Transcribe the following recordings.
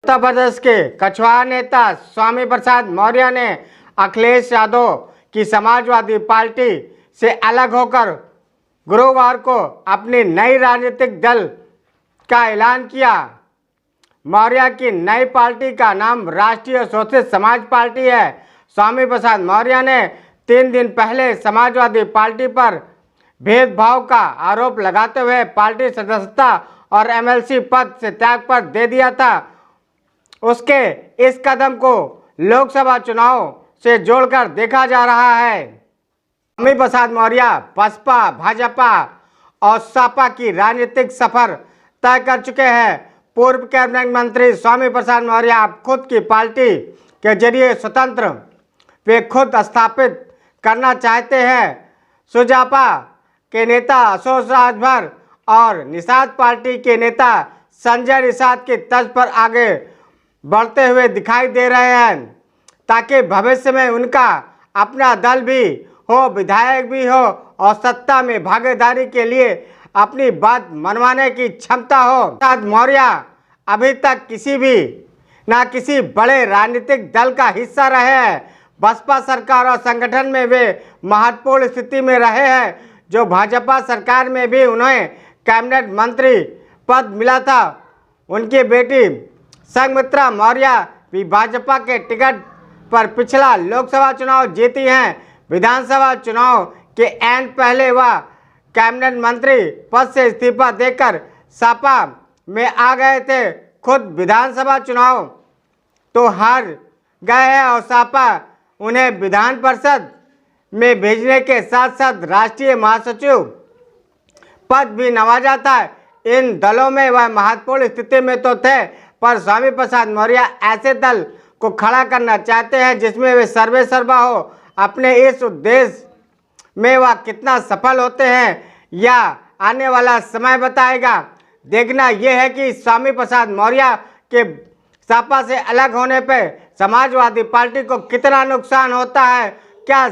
उत्तर प्रदेश के कछवाहा नेता स्वामी प्रसाद मौर्य ने अखिलेश यादव की समाजवादी पार्टी से अलग होकर गुरुवार को अपनी नई राजनीतिक दल का ऐलान किया। मौर्य की नई पार्टी का नाम राष्ट्रीय शोषित समाज पार्टी है। स्वामी प्रसाद मौर्य ने 3 दिन पहले समाजवादी पार्टी पर भेदभाव का आरोप लगाते हुए पार्टी सदस्यता और एमएलसी पद से त्याग पर दे दिया था। उसके इस कदम को लोकसभा चुनाव से जोड़कर देखा जा रहा है। स्वामी प्रसाद मौर्य बसपा, भाजपा और सपा की राजनीतिक सफर तय कर चुके हैं। पूर्व कैबिनेट मंत्री स्वामी प्रसाद मौर्य अब खुद की पार्टी के जरिए स्वतंत्र वे खुद स्थापित करना चाहते हैं। सुजापा के नेता अशोक राजभर और निषाद पार्टी के नेता संजय निषाद की तर्ज पर आगे बढ़ते हुए दिखाई दे रहे हैं, ताकि भविष्य में उनका अपना दल भी हो, विधायक भी हो और सत्ता में भागीदारी के लिए अपनी बात मनवाने की क्षमता हो। प्रसाद मौर्य अभी तक किसी बड़े राजनीतिक दल का हिस्सा रहे हैं। बसपा सरकार और संगठन में वे महत्वपूर्ण स्थिति में रहे हैं, जो भाजपा सरकार में भी उन्हें कैबिनेट मंत्री पद मिला था। उनकी बेटी संघमित्रा मौर्य भी भाजपा के टिकट पर पिछला लोकसभा चुनाव जीती हैं। विधानसभा चुनाव के ऐन पहले वह कैबिनेट मंत्री पद से इस्तीफा देकर सपा में आ गए थे। खुद विधानसभा चुनाव तो हार गए हैं और सपा उन्हें विधान परिषद में भेजने के साथ साथ राष्ट्रीय महासचिव पद भी नवाजा था। इन दलों में वह महत्वपूर्ण स्थिति में तो थे, पर स्वामी प्रसाद मौर्य ऐसे दल को खड़ा करना चाहते हैं जिसमें वे सर्वे सर्वा हो। अपने इस उद्देश्य में वह कितना सफल होते हैं यह आने वाला समय बताएगा। देखना यह है कि स्वामी प्रसाद मौर्य के सपा से अलग होने पर समाजवादी पार्टी को कितना नुकसान होता है। क्या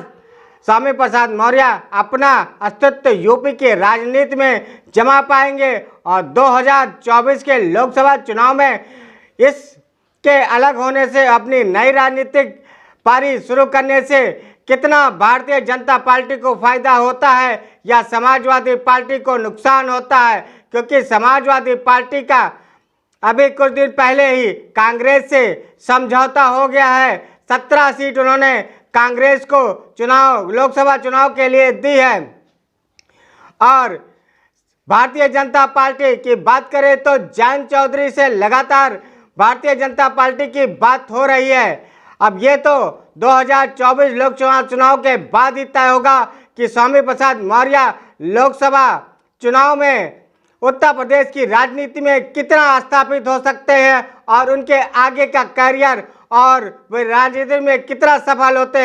स्वामी प्रसाद मौर्य अपना अस्तित्व यूपी के राजनीति में जमा पाएंगे और 2024 के लोकसभा चुनाव में इसके अलग होने से अपनी नई राजनीतिक पारी शुरू करने से कितना भारतीय जनता पार्टी को फायदा होता है या समाजवादी पार्टी को नुकसान होता है, क्योंकि समाजवादी पार्टी का अभी कुछ दिन पहले ही कांग्रेस से समझौता हो गया है। 17 सीट उन्होंने कांग्रेस को लोकसभा चुनाव के लिए दी है। और भारतीय जनता पार्टी की बात करें तो जयंत चौधरी से लगातार भारतीय जनता पार्टी की बात हो रही है। अब ये तो 2024 लोकसभा चुनाव के बाद ही तय होगा कि स्वामी प्रसाद मौर्य लोकसभा चुनाव में उत्तर प्रदेश की राजनीति में कितना स्थापित हो सकते हैं और उनके आगे का करियर और वे राजनीति में कितना सफल होते हैं।